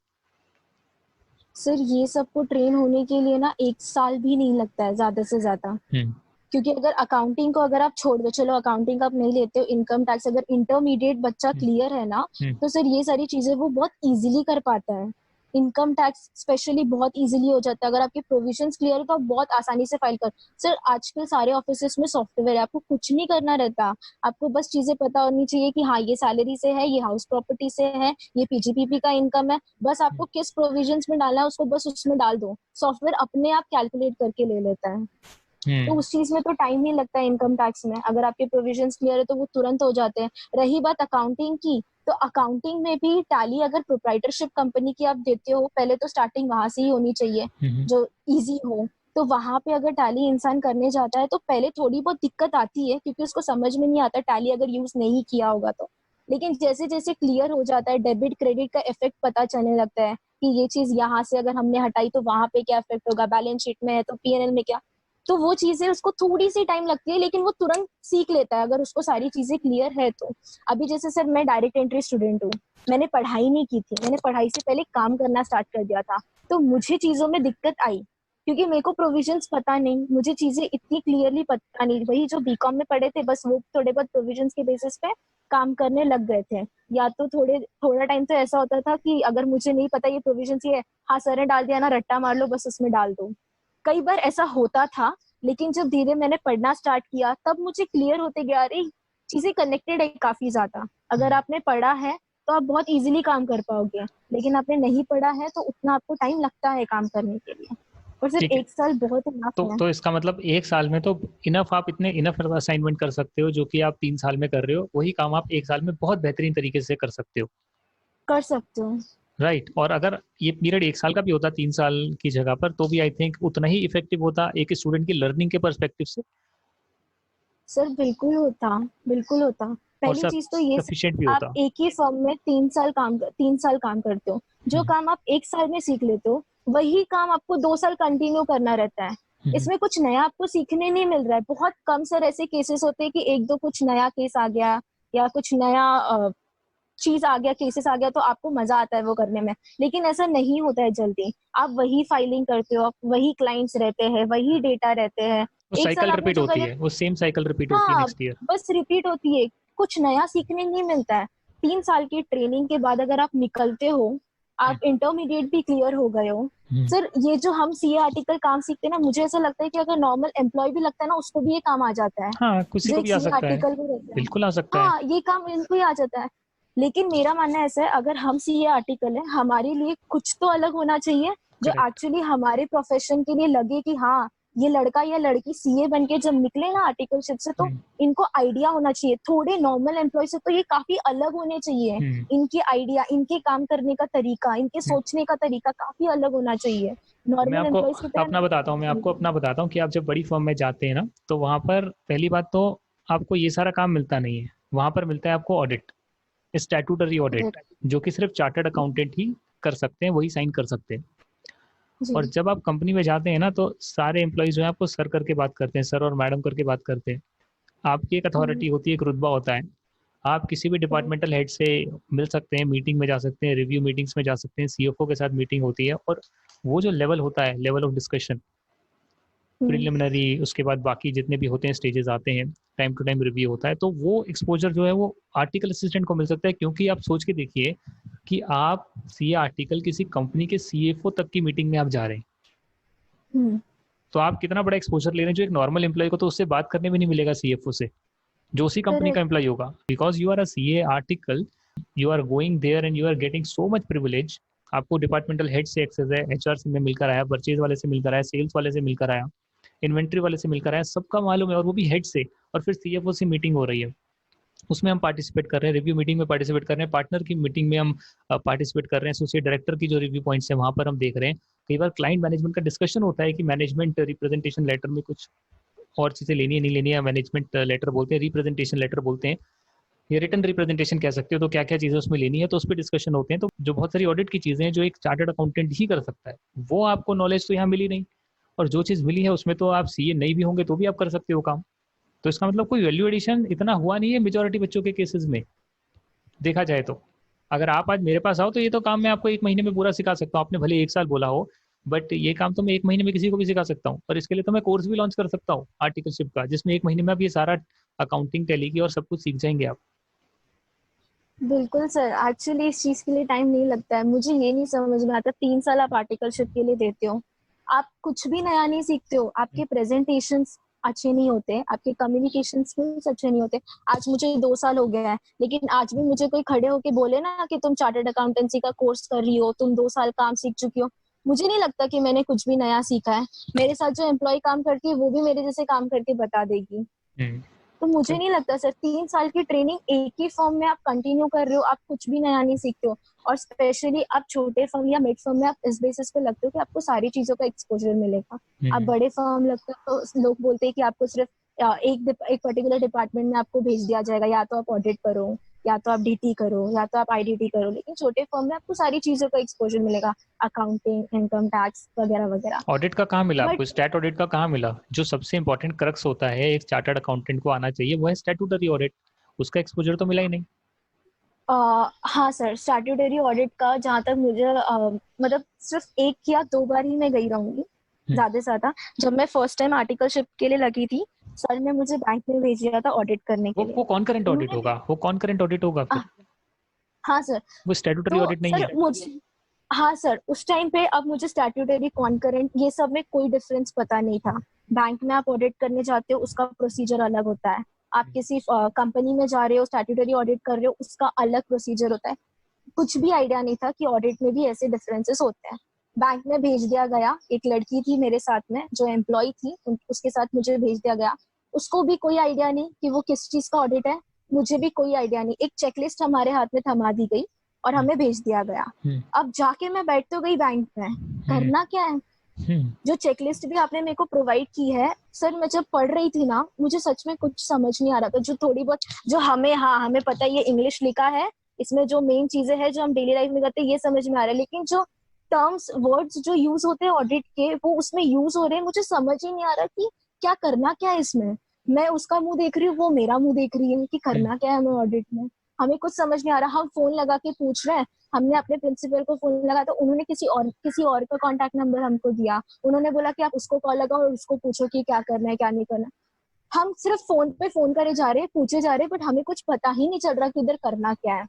सर ये सबको ट्रेन होने के लिए ना 1 साल भी नहीं लगता है ज्यादा से ज्यादा। हम्म, क्योंकि अगर अकाउंटिंग को अगर आप छोड़ दो, चलो अकाउंटिंग आप नहीं लेते हो, इनकम टैक्स अगर इंटरमीडिएट बच्चा हम्म, क्लियर है ना, हम्म, तो सर ये सारी चीजें वो बहुत इजीली कर पाता है। इनकम टैक्स स्पेशली बहुत इजीली हो जाता है। अगर आपके प्रोविजंस क्लियर है तो आप बहुत आसानी से फाइल कर। सर आजकल सारे ऑफिसेस में सॉफ्टवेयर है, आपको कुछ नहीं करना रहता। आपको बस चीजें पता होनी चाहिए कि हाँ ये सैलरी से है, ये हाउस प्रॉपर्टी से है, ये पीजीपीपी का इनकम है। बस आपको किस प्रोविजंस में डालना है उसको बस उसमें डाल दो, सॉफ्टवेयर अपने आप कैलकुलेट करके ले लेता है। तो हम्म, उस चीज में तो टाइम नहीं लगता है। इनकम टैक्स में अगर आपके प्रोविजंस क्लियर है तो वो तुरंत हो जाते हैं। रही बात अकाउंटिंग की, तो अकाउंटिंग में भी टैली अगर प्रोप्राइटरशिप कंपनी की आप देते हो, पहले तो स्टार्टिंग वहां से ही होनी चाहिए हम्म, जो इजी हो। तो वहां पे अगर टैली इंसान करने जाता है तो पहले थोड़ी बहुत दिक्कत आती है क्योंकि उसको समझ में नहीं आता टैली अगर यूज नहीं किया होगा तो। लेकिन जैसे जैसे क्लियर हो जाता है, डेबिट क्रेडिट का इफेक्ट पता चलने लगता है कि ये चीज यहाँ से अगर हमने हटाई तो वहां पे क्या इफेक्ट होगा, बैलेंस शीट में है तो पीएनएल में क्या। तो वो चीजें उसको थोड़ी सी टाइम लगती है लेकिन वो तुरंत सीख लेता है अगर उसको सारी चीजें क्लियर है तो। अभी जैसे सर मैं डायरेक्ट एंट्री स्टूडेंट हूँ, मैंने पढ़ाई नहीं की थी, मैंने पढ़ाई से पहले काम करना स्टार्ट कर दिया था। तो मुझे चीजों में दिक्कत आई क्योंकि मेरे को प्रोविजंस पता नहीं, मुझे चीजें इतनी क्लियरली पता नहीं। वही जो बीकॉम में पढ़े थे बस वो थोड़े बहुत प्रोविजंस के बेसिस पे काम करने लग गए थे। या तो थोड़ा टाइम तो ऐसा होता था कि अगर मुझे नहीं पता ये प्रोविजंस ये है, हाँ सर ने डाल दिया ना, रट्टा मार लो बस उसमें डाल दो। कई बार ऐसा होता था। लेकिन जब धीरे मैंने पढ़ना स्टार्ट किया तब मुझे क्लियर होते गया, अरे चीजें कनेक्टेड है काफी ज्यादा। अगर आपने पढ़ा है तो आप बहुत इजीली काम कर पाओगे, लेकिन आपने नहीं पढ़ा है तो उतना आपको टाइम लगता है काम करने के लिए। और सिर्फ ठीक है। 1 साल बहुत तो इनफ है। तो इसका मतलब 1 साल में तो इनफ, आप इतने इनफ असाइनमेंट कर सकते हो जो कि आप 3 साल में कर रहे हो, वही काम आप 1 साल में बहुत बेहतरीन तरीके से कर सकते हो। कर सकते हो। राइट, और अगर ये पीरियड 1 साल का भी होता 3 साल की जगह पर, तो भी आई थिंक उतना ही इफेक्टिव होता एक स्टूडेंट की लर्निंग के परस्पेक्टिव से, सर बिल्कुल होता, बिल्कुल होता। और पहली चीज तो ये सफिशिएंट भी आप होता। एक ही फर्म में 3 साल काम करते हो। जो हम्म, काम आप 1 साल में सीख लेते हो वही काम आपको 2 साल कंटिन्यू करना रहता है। हम्म, इसमें कुछ नया आपको सीखने नहीं मिल रहा है। बहुत कम सर ऐसे केसेस होते हैं कि एक दो कुछ नया केस आ गया या कुछ नया चीज आ गया, केसेस आ गया तो आपको मजा आता है वो करने में। लेकिन ऐसा नहीं होता है जल्दी। आप वही फाइलिंग करते हो, आप वही क्लाइंट्स रहते हैं, वही डेटा रहते हैं। वो 1 साल साइकिल आपने रिपीट जो होती करे, है, वो सेम साइकिल रिपीट होती है हाँ नेक्स्ट ईयर। बस रिपीट होती है, कुछ नया सीखने नहीं मिलता है। 3 साल की ट्रेनिंग के बाद अगर आप निकलते हो, आप इंटरमीडिएट भी क्लियर हो गए हो। सर ये जो हम सीए आर्टिकल काम सीखते हैं ना, मुझे ऐसा लगता है कि अगर नॉर्मल एम्प्लॉय भी लगता है ना उसको भी ये काम आ जाता है। हाँ, किसी जो को एक भी आ सीए सकता है, आर्टिकल भी रहता है, बिल्कुल आ सकता है। हाँ ये काम इनको ही आ जाता है। लेकिन मेरा मानना ऐसा है, अगर हम सीए आर्टिकल है हमारे लिए कुछ तो अलग होना चाहिए जो करेक्ट। एक्चुअली हमारे प्रोफेशन के लिए लगे कि हाँ ये लड़का या लड़की सीए बन के जब निकले ना आर्टिकलशिप से, तो इनको आइडिया होना चाहिए। थोड़े नॉर्मल एम्प्लॉय से तो ये काफी अलग होने चाहिए। इनके आइडिया, इनके काम करने का तरीका, इनके सोचने का तरीका काफी अलग होना चाहिए मैं नॉर्मल आपको एम्प्लॉयज की तरह। अपना बताता हूँ, मैं आपको अपना बताता हूँ कि आप जब बड़ी फर्म में जाते हैं ना, तो वहाँ पर पहली बात तो आपको ये सारा काम मिलता नहीं है। वहाँ पर मिलता है आपको ऑडिट, स्टैट्यूटरी ऑडिट, जो कि सिर्फ चार्टर्ड अकाउंटेंट ही कर सकते हैं, वही साइन कर सकते हैं। और जी जब आप कंपनी में जाते हैं ना, तो सारे एम्प्लॉयज जो है आपको सर करके बात करते हैं, सर और मैडम करके बात करते हैं। आपकी एक अथॉरिटी होती है, एक रुतबा होता है। आप किसी भी डिपार्टमेंटल हेड से मिल सकते हैं, मीटिंग में जा सकते हैं, रिव्यू मीटिंग्स में जा सकते हैं, सीएफओ के साथ मीटिंग होती है। और वो जो लेवल होता है, लेवल ऑफ डिस्कशन, प्रिलिमिनरी, उसके बाद बाकी जितने भी होते हैं स्टेजेस आते हैं, टाइम टू टाइम रिव्यू होता है। तो वो एक्सपोजर जो है वो आर्टिकल असिस्टेंट को मिल सकता है। क्योंकि आप सोच के देखिए कि आप सीए आर्टिकल किसी कंपनी के सीएफओ तक की मीटिंग में आप जा रहे हैं, तो आप कितना बड़ा एक्सपोजर ले रहे हैं, जो एक नॉर्मल एम्प्लॉय को तो उससे बात करने भी नहीं मिलेगा सीएफओ से, जो उसी कंपनी का करेक्ट। एम्प्लॉय होगा। Because you are a CA article, you are going there and you are getting so much privilege. आपको डिपार्टमेंटल हेड से एक्सेस है, एचआर से में मिलकर आया, परचेज वाले से मिलकर आया, सेल्स वाले से मिलकर आया, इन्वेंट्री वाले से मिलकर आया, सबका मालूम है, और वो भी हेड से। और फिर सीएफओ से मीटिंग हो रही है, उसमें हम पार्टिसिपेट कर रहे हैं, रिव्यू मीटिंग में पार्टिसिपेट कर रहे हैं, पार्टनर की मीटिंग में हम पार्टिसिपेट कर रहे हैं, एसोसिएट डायरेक्टर की जो रिव्यू पॉइंट्स है वहां पर हम देख रहे हैं। कई बार क्लाइंट मैनेजमेंट का डिस्कशन होता है कि मैनेजमेंट रिप्रेजेंटेशन लेटर में कुछ और चीजें लेनी है नहीं लेनी है। मैनेजमेंट लेटर बोलते हैं, रिप्रेजेंटेशन लेटर बोलते हैं, ये रिटर्न रिप्रेजेंटेशन कह सकते हो। तो क्या क्या चीजें उसमें लेनी है, तो उस पर डिस्कशन होते हैं। तो जो बहुत सारी ऑडिट की चीजें हैं जो एक चार्टर्ड अकाउंटेंट ही कर सकता है, वो आपको नॉलेज तो यहाँ मिली नहीं। और जो चीज मिली है उसमें तो आप सीए नहीं भी होंगे तो भी आप कर सकते हो काम। तो इसका मतलब कोई वैल्यू एडिशन इतना हुआ नहीं है मेजोरिटी बच्चों के केसेस में, देखा जाए तो। अगर आप आज मेरे पास आओ तो ये तो काम मैं आपको एक महीने में पूरा सिखा सकता हूँ। आपने भले एक साल बोला हो, बट ये काम तो मैं एक महीने में किसी को भी सिखा सकता हूँ। और इसके लिए तो मैं कोर्स भी लॉन्च कर सकता हूँ आर्टिकलशिप का, जिसमें एक महीने में आप ये सारा अकाउंटिंग टैली की और सब कुछ सीख जाएंगे आप। बिल्कुल सर, एक्चुअली इस चीज के लिए टाइम नहीं लगता है। मुझे ये नहीं समझ में आता, 3 साल आप आर्टिकलशिप के लिए देते हो, आप कुछ भी नया नहीं सीखते हो। आपके प्रेजेंटेशंस अच्छे नहीं होते, आपके कम्युनिकेशन स्किल्स अच्छे नहीं होते। आज मुझे 2 साल हो गया है, लेकिन आज भी मुझे कोई खड़े होके बोले ना कि तुम चार्टर्ड अकाउंटेंसी का कोर्स कर रही हो, तुम 2 साल काम सीख चुकी हो, मुझे नहीं लगता कि मैंने कुछ भी नया सीखा है। मेरे साथ जो एम्प्लॉय काम करती है वो भी मेरे जैसे काम करके बता देगी। हम्म। तो मुझे नहीं लगता सर, 3 साल की ट्रेनिंग एक ही फर्म में आप कंटिन्यू कर रहे हो, आप कुछ भी नया नहीं सीखते हो। और स्पेशली आप छोटे फर्म या मिड फर्म में आप इस बेसिस पे लगते हो कि आपको सारी चीजों का एक्सपोजर मिलेगा। आप बड़े फर्म लगते हो तो लोग बोलते हैं कि आपको सिर्फ एक पर्टिकुलर डिपार्टमेंट में आपको भेज दिया जाएगा, या तो आप ऑडिट करो, या तो आप डीटी करो, या तो आप आईडीटी करो। लेकिन छोटे फर्म में आपको सारी चीजों का एक्सपोजर मिलेगा, अकाउंटिंग, इनकम टैक्स वगैरह वगैरह। ऑडिट का कहाँ मिला बट आपको, स्टैट ऑडिट का कहाँ मिला? जो सबसे इंपॉर्टेंट क्रक्स होता है एक चार्टर्ड अकाउंटेंट को आना चाहिए, वो है स्टैट्यूटरी ऑडिट। उसका एक्सपोजर तो मिला ही नहीं। हाँ सर, स्टैट्यूटरी ऑडिट का जहाँ तक मुझे मतलब सिर्फ 1 या 2 बार ही मैं गई रहूंगी, हम्म। ज्यादा से ज्यादा। जब मैं फर्स्ट टाइम आर्टिकलशिप के लिए लगी थी, सर ने मुझे बैंक में भेज दिया था ऑडिट करने के लिए। वो कौन करंट ऑडिट उन्होंने होगा, वो कौन करंट ऑडिट होगा आ, फिर? हाँ सर। वो स्टैट्यूटरी तो ऑडिट नहीं सर है। मुझे, हाँ सर, उस टाइम पे अब मुझे स्टैट्यूटरी कॉन्करेंट ये सब में कोई डिफरेंस पता नहीं था। बैंक में आप ऑडिट करने जाते हो, उसका प्रोसीजर अलग होता है। आप किसी कंपनी में जा रहे हो, स्टैट्यूटरी ऑडिट कर रहे हो, उसका अलग प्रोसीजर होता है। कुछ भी आइडिया नहीं था कि ऑडिट में भी ऐसे डिफरेंसेस होते हैं। बैंक में भेज दिया गया, एक लड़की थी मेरे साथ में जो एम्प्लॉय थी, उसके साथ मुझे भेज दिया गया। उसको भी कोई आइडिया नहीं कि वो किस चीज का ऑडिट है, मुझे भी कोई आइडिया नहीं। एक चेकलिस्ट हमारे हाथ में थमा दी गई और हमें भेज दिया गया। हम्म। अब जाके मैं बैठ तो गई बैंक में, हम्म। करना क्या है? हम्म। जो चेकलिस्ट भी आपने मेरे को प्रोवाइड की है सर, मैं जब पढ़ रही थी ना, मुझे सच में कुछ समझ नहीं आ रहा था। जो थोड़ी बहुत, जो हमें, हाँ हमें पता है ये इंग्लिश लिखा है, इसमें जो मेन चीजें हैं जो हम डेली लाइफ में करते हैं ये समझ में आ रहा है, लेकिन जो टर्म्स वर्ड्स जो यूज होते हैं ऑडिट के, वो उसमें यूज हो रहे हैं, मुझे समझ ही नहीं आ रहा कि क्या करना क्या है इसमें। मैं उसका मुंह देख रही हूँ, वो मेरा मुंह देख रही है कि हम्म। करना क्या है हमें ऑडिट में। हमें कुछ समझ नहीं आ रहा। हम फोन लगा के पूछ रहे हैं, हमने अपने प्रिंसिपल को फोन लगा तो उन्होंने किसी और का कॉन्टैक्ट नंबर हमको दिया। उन्होंने बोला कि आप उसको कॉल लगाओ और उसको पूछो कि क्या करना है क्या नहीं करना। हम सिर्फ फोन पे फोन करे जा रहे हैं, पूछे जा रहे हैं, बट हमें कुछ पता ही नहीं चल रहा कि इधर करना क्या है।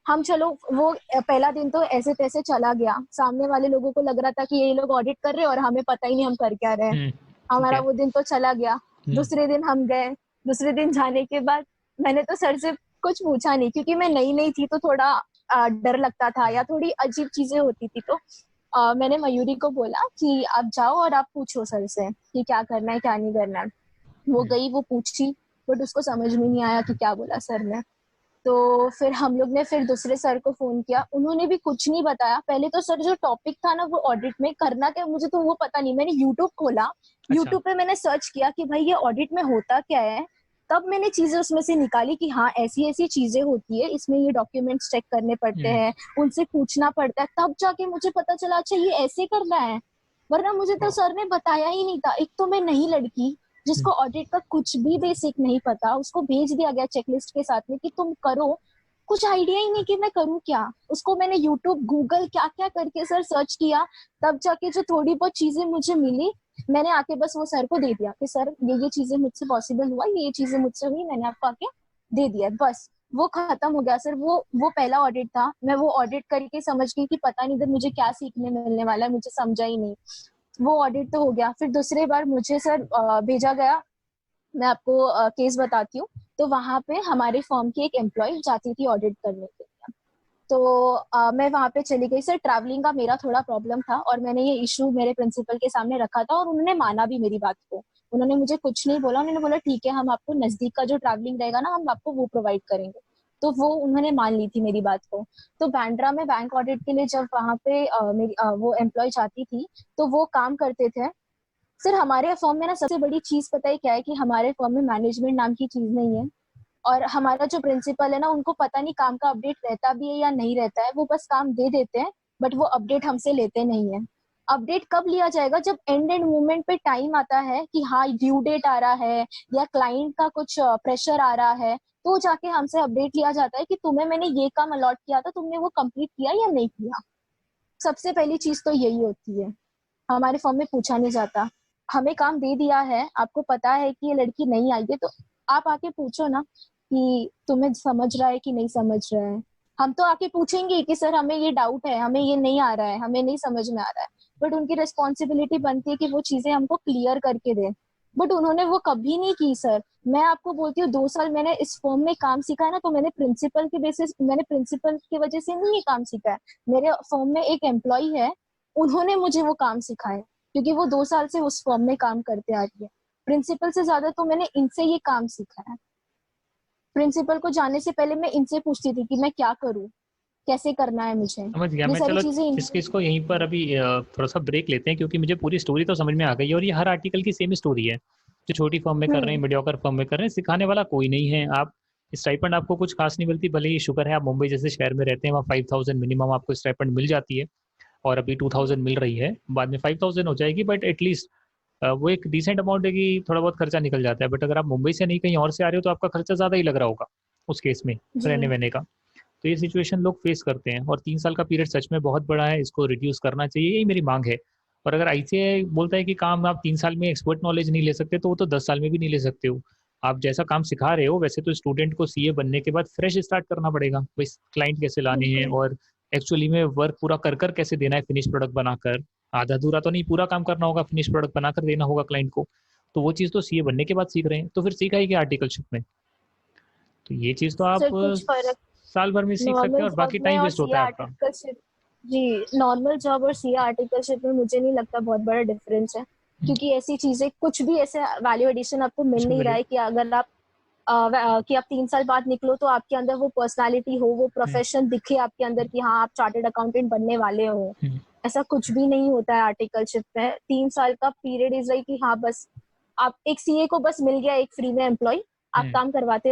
हम चलो, वो पहला दिन तो ऐसे तैसे चला गया, सामने वाले लोगों को लग रहा था कि ये लोग ऑडिट कर रहे हैं और हमें पता ही नहीं हम कर क्या रहे हैं। ठीक हमारा है। वो दिन तो चला गया। हम्म। दूसरे दिन हम गए, दूसरे दिन जाने के बाद मैंने तो सर से कुछ पूछा नहीं, क्योंकि मैं नई नई थी तो थोड़ा डर लगता था या थोड़ी अजीब चीजें होती थी। तो मैंने मयूरी को बोला कि आप जाओ और आप पूछो सर से कि क्या करना है क्या नहीं करना है। वो गई, वो पूछी, बट उसको समझ में नहीं आया कि क्या बोला सर ने। तो फिर हम लोग ने फिर दूसरे सर को फोन किया, उन्होंने भी कुछ नहीं बताया। पहले तो सर जो टॉपिक था ना वो ऑडिट में करना क्या, मुझे तो वो पता नहीं। मैंने यूट्यूब खोला, अच्छा। यूट्यूब पे मैंने सर्च किया कि भाई ये ऑडिट में होता क्या है। तब मैंने चीजें उसमें से निकाली कि हाँ ऐसी ऐसी चीजें होती है, इसमें ये डॉक्यूमेंट्स चेक करने पड़ते हैं, उनसे पूछना पड़ता है। तब जाके मुझे पता चला अच्छा ये ऐसे करना है, वरना मुझे तो सर ने बताया ही नहीं था। एक तो मैं नई लड़की जिसको ऑडिट का कुछ भी बेसिक नहीं पता, उसको भेज दिया गया चेकलिस्ट के साथ में कि तुम करो। कुछ आइडिया ही नहीं कि मैं करूँ क्या। उसको मैंने यूट्यूब गूगल क्या क्या करके सर सर्च किया, तब जाके जो थोड़ी बहुत चीजें मुझे मिली मैंने आके बस वो सर को दे दिया कि सर ये चीजें मुझसे पॉसिबल हुआ, ये चीजें मुझसे हुई, मैंने आपको आके दे दिया। बस वो खत्म हो गया सर। वो पहला ऑडिट था। मैं वो ऑडिट करके समझ गई कि पता नहीं इधर मुझे क्या सीखने मिलने वाला है, मुझे समझा ही नहीं। वो ऑडिट तो हो गया। फिर दूसरी बार मुझे सर भेजा गया, मैं आपको केस बताती हूँ। तो वहां पे हमारे फर्म की एक एम्प्लॉय जाती थी ऑडिट करने के लिए। तो मैं वहां पे चली गई। सर ट्रैवलिंग का मेरा थोड़ा प्रॉब्लम था और मैंने ये इशू मेरे प्रिंसिपल के सामने रखा था और उन्होंने माना भी मेरी बात को। उन्होंने मुझे कुछ नहीं बोला, उन्होंने बोला ठीक है हम आपको नजदीक का जो ट्रैवलिंग रहेगा ना हम आपको वो प्रोवाइड करेंगे। तो वो उन्होंने मान ली थी मेरी बात को। तो बैंड्रा में बैंक ऑडिट के लिए जब वहां पे मेरी वो एम्प्लॉय जाती थी तो वो काम करते थे। सर हमारे फर्म में ना सबसे बड़ी चीज पता है क्या है कि हमारे फर्म में मैनेजमेंट नाम की चीज नहीं है। और हमारा जो प्रिंसिपल है ना उनको पता नहीं काम का अपडेट रहता भी है या नहीं रहता है। वो बस काम दे देते हैं बट वो अपडेट हमसे लेते नहीं है। अपडेट कब लिया जाएगा, जब एंड मोमेंट पे टाइम आता है कि हाँ ड्यू डेट आ रहा है या क्लाइंट का कुछ प्रेशर आ रहा है, तो जाके हमसे अपडेट लिया जाता है कि तुम्हें मैंने ये काम अलॉट किया था, तुमने वो कंप्लीट किया या नहीं किया। सबसे पहली चीज तो यही होती है। हमारे फॉर्म में पूछा नहीं जाता। हमें काम दे दिया है, आपको पता है कि ये लड़की नहीं आई है, तो आप आके पूछो ना कि तुम्हें समझ रहा है कि नहीं समझ रहा है। हम तो आके पूछेंगे कि सर हमें ये डाउट है, हमें ये नहीं आ रहा है, हमें नहीं समझ में आ रहा है। बट उनकी रिस्पॉन्सिबिलिटी बनती है कि वो चीजें हमको क्लियर करके दे। बट उन्होंने वो कभी नहीं की सर। मैं आपको बोलती हूँ 2 साल मैंने इस फॉर्म में काम सीखा है ना, तो मैंने प्रिंसिपल की वजह से नहीं ये काम सीखा है। मेरे फॉर्म में एक एम्प्लॉय है, उन्होंने मुझे वो काम सिखाया क्योंकि वो 2 साल से उस फॉर्म में काम करते आ रही है। प्रिंसिपल से ज्यादा तो मैंने इनसे ये काम सीखा है। प्रिंसिपल को जाने से पहले मैं इनसे पूछती थी कि मैं क्या करूँ, कैसे करना है मुझे। समझ गया ये मैं। सारी चलो चीजें इस केस को यहीं पर अभी थोड़ा सा ब्रेक लेते हैं, क्योंकि मुझे पूरी स्टोरी तो समझ में आ गई है और ये हर आर्टिकल की सेम स्टोरी है। जो छोटी फर्म में कर रहे हैं, हम्म। मीडियोकर फर्म में कर रहे हैं, सिखाने वाला कोई नहीं है। आप स्टाइपेंड आपको कुछ खास नहीं मिलती, भले ही शुक्र है आप मुंबई जैसे शहर में रहते हैं, वहाँ 5000 मिनिमम आपको स्टाइपेंड मिल जाती है। और अभी 2000 मिल रही है, बाद में 5000 हो जाएगी, बट एटलीस्ट वो एक डिसेंट अमाउंट है कि थोड़ा बहुत खर्चा निकल जाता है। बट अगर आप मुंबई से नहीं कहीं और से आ रहे हो तो आपका खर्चा ज़्यादा ही लग रहा होगा उस केस में, जी। रहने वहने का। तो ये सिचुएशन लोग फेस करते हैं और 3 साल का पीरियड सच में बहुत बड़ा है, इसको रिड्यूस करना चाहिए, यही मेरी मांग है। और अगर आईसीएआई बोलता है कि काम आप 3 साल में एक्सपर्ट नॉलेज नहीं ले सकते, तो वो तो 10 साल में भी नहीं ले सकते हो। आप जैसा काम सिखा रहे हो वैसे तो स्टूडेंट को सीए बनने के बाद फ्रेश स्टार्ट करना पड़ेगा भाई। क्लाइंट कैसे लाने हैं बिल्कुल। और एक्चुअली में वर्क पूरा कर कर कैसे देना है, फिनिश प्रोडक्ट बनाकर। आधा अधूरा तो नहीं, पूरा काम करना होगा, फिनिश प्रोडक्ट बनाकर देना होगा क्लाइंट को। तो वो चीज़ तो सीए बनने के बाद सीख रहे हैं, तो फिर सीखा ही क्या आर्टिकलशिप में। तो ये चीज़ तो आप सर कुछ फर्क साल भर में सीख सकते नॉर्मल हैं और जॉब बाकी में टाइम और वेस्ट सीए होता है आपका। आर्टिकलशिप, जी नॉर्मल जॉब और सीए आर्टिकलशिप में मुझे नहीं लगता बहुत बड़ा डिफरेंस है। क्योंकि ऐसी चीजें कुछ भी ऐसे वैल्यू एडिशन आपको मिल कुछ भी नहीं रहा मिले। है कि अगर आप कि आप 3 साल बाद निकलो तो आपके अंदर वो पर्सनालिटी हो, वो हम्म, प्रोफेशन दिखे आपके अंदर कि हाँ आप चार्टर्ड अकाउंटेंट बनने वाले हो। हम्म, ऐसा कुछ भी नहीं होता है आर्टिकलशिप में। 3 साल का पीरियड इज लाइक कि हाँ बस आप एक सीए को बस मिल गया एक फ्री में एम्प्लॉय, आप हम्म। काम करवाते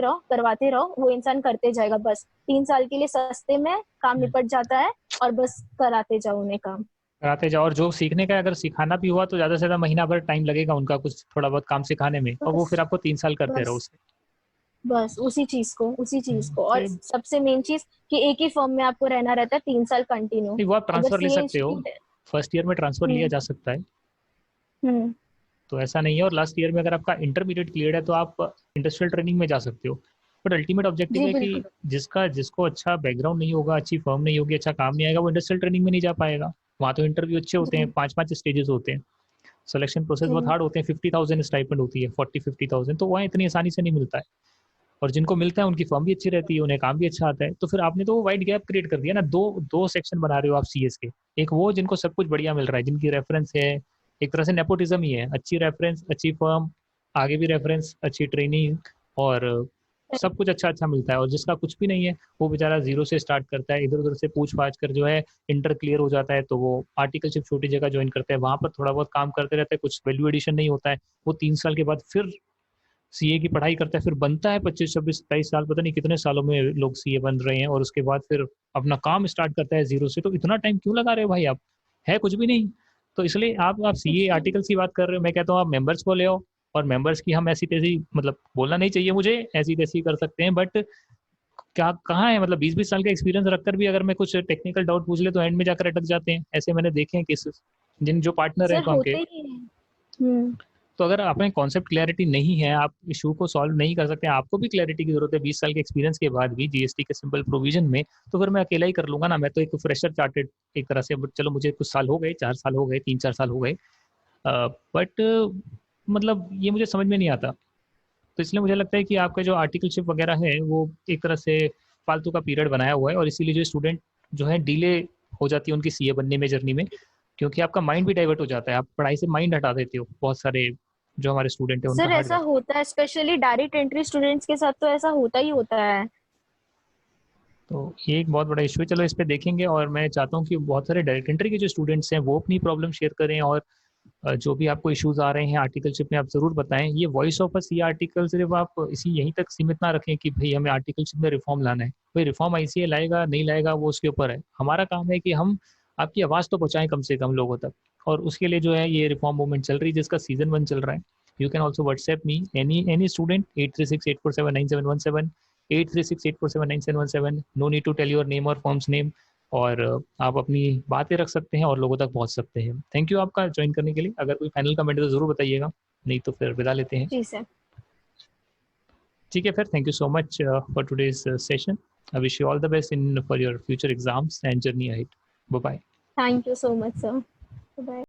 रहो, वो इंसान करते जाएगा। बस 3 साल के लिए सस्ते में काम निपट जाता है और बस कराते जाओ उन्हें काम। कराते जाओ, और जो सीखने का अगर सिखाना भी हुआ तो ज़्यादा से ज़्यादा महीना भर टाइम लगेगा उनका कुछ थोड़ा बहुत काम सिखाने में, और वो बस फिर आपको 3 साल करते रहो बस उसे। बस उसी चीज को और तो सबसे मेन चीज कि एक ही फर्म में आपको रहना रहता है 3 साल कंटिन्यू। नहीं, वो आप अगर ट्रांसफ़र ले सीए सकते हो। इंस्टीट्यूट। फर्स्ट ईयर में ट्रांसफ़र लिया हम्म। जा सकता है। हम्म। तो ऐसा नहीं है, और लास्ट ईयर में अगर आपका इंटरमीडिएट क्लियर है तो आप इंडस्ट्रियल ट्रेनिंग में जा सकते हो। बट अल्टीमेट ऑब्जेक्टिव जी है कि बिल्कुल। जिसको अच्छा बैकग्राउंड नहीं होगा, अच्छी फर्म नहीं होगी, अच्छा काम नहीं आएगा, वो इंडस्ट्रियल ट्रेनिंग में नहीं जा पाएगा। वहाँ तो इंटरव्यू अच्छे होते हैं, जी। 5-5 स्टेजेस होते हैं। सिलेक्शन प्रोसेस बहुत जी। हार्ड होते हैं, 50,000 स्टाइपेंड होती है, 40-50,000, तो वहाँ इतनी आसानी से नहीं मिलता है। और जिनको मिलता है उनकी फर्म भी अच्छी रहती है, उन्हें काम भी अच्छा आता है। तो फिर आपने तो वो वाइड गैप क्रिएट कर दिया ना। दो दो सेक्शन बना रहे हो आप सीएस के। एक वो जिनको सब कुछ बढ़िया मिल रहा है, जिनकी रेफरेंस है, एक तरह से नेपोटिज्म ही है, अच्छी रेफरेंस, अच्छी फर्म, आगे भी रेफरेंस, अच्छी ट्रेनिंग, और सब कुछ अच्छा अच्छा मिलता है। और जिसका कुछ भी नहीं है वो बेचारा जीरो से स्टार्ट करता है, इधर उधर से पूछ पाछ कर जो है इंटर क्लियर हो जाता है, तो वो आर्टिकलशिप छोटी जगह ज्वाइन करते हैं, वहां पर थोड़ा बहुत काम करते रहते हैं, कुछ वैल्यू एडिशन नहीं होता है। वो 3 साल के बाद फिर सीए की पढ़ाई करता है, फिर बनता है 25 26 27 साल, पता नहीं कितने सालों में लोग सीए बन रहे हैं, और उसके बाद फिर अपना काम स्टार्ट करता है जीरो से। तो इतना टाइम क्यों लगा रहे हो भाई आप, है कुछ भी नहीं। तो इसलिए आप सीए आर्टिकल्स की बात कर रहे हो, मैं कहता हूँ आप मेंबर्स को ले आओ। और मेंबर्स की हम ऐसी तैसी, मतलब बोलना नहीं चाहिए मुझे, ऐसी तैसी कर सकते हैं, बट क्या कहाँ है, मतलब 20 20 साल का एक्सपीरियंस रखकर भी अगर मैं कुछ टेक्निकल डाउट पूछ ले तो एंड में जाकर अटक जाते हैं। ऐसे मैंने देखे हैं केसेस, जिन जो पार्टनर हैं सर काम के। होते ही है। हम्म। तो अगर आपने कॉन्सेप्ट क्लैरिटी नहीं है, आप इशू को सॉल्व नहीं कर सकते, आपको भी क्लैरिटी की जरूरत है 20 साल के एक्सपीरियंस के बाद भी जीएसटी के सिंपल प्रोविजन में, तो फिर मैं अकेला ही कर लूंगा ना। मैं तो एक फ्रेशर चार्टेड एक तरह से, बट चलो मुझे कुछ साल हो गए, 4 साल हो गए, 3 4 साल हो गए, बट मतलब ये मुझे समझ में नहीं आता। तो इसलिए मुझे लगता है कि आपका जो आर्टिकलशिप वगैरह है वो एक तरह से फालतू का पीरियड बनाया हुआ है, और इसीलिए जो स्टूडेंट जो है डिले हो जाती है उनकी सीए बनने में, जर्नी में, क्योंकि आपका माइंड भी डाइवर्ट हो जाता है, आप पढ़ाई से माइंड हटा देते हो। बहुत सारे जो हमारे स्टूडेंट है उनका सर हट ऐसा जाता है। होता है, स्पेशली डायरेक्ट एंट्री स्टूडेंट्स के साथ तो ऐसा होता ही होता है। तो ये एक बहुत बड़ा इशू है, चलो इस पे देखेंगे। और मैं चाहता हूँ कि बहुत सारे डायरेक्ट एंट्री के जो स्टूडेंट्स हैं वो अपनी प्रॉब्लम शेयर करें, और जो भी आपको इश्यूज आ रहे हैं आर्टिकलशिप में आप जरूर बताएं। ये वॉइस ऑफ अस, ये आर्टिकल सिर्फ आप इसी यहीं तक सीमित ना रखें कि भाई हमें आर्टिकलशिप में रिफॉर्म लाना है। भाई रिफॉर्म आईसीए लाएगा नहीं लाएगा वो उसके ऊपर है, हमारा काम है कि हम आपकी आवाज़ तो पहुंचाएं कम से कम लोगों तक। और उसके लिए जो है ये रिफॉर्म मूवमेंट चल रही है, जिसका सीजन 1 चल रहा है। You can also WhatsApp me, any student, 8368479717, 8368479717। No need to tell your name और फॉर्म्स नेम, और आप अपनी बातें रख सकते हैं और लोगों तक पहुंच सकते हैं। थैंक यू आपका ज्वाइन करने के लिए। अगर कोई फाइनल कमेंट है तो जरूर बताइएगा, नहीं तो फिर विदा लेते हैं। जी सर। ठीक है, फिर thank you so much for today's session. I wish you all the best in for your future exams and journey ahead. Bye bye. Thank you so much sir. Bye.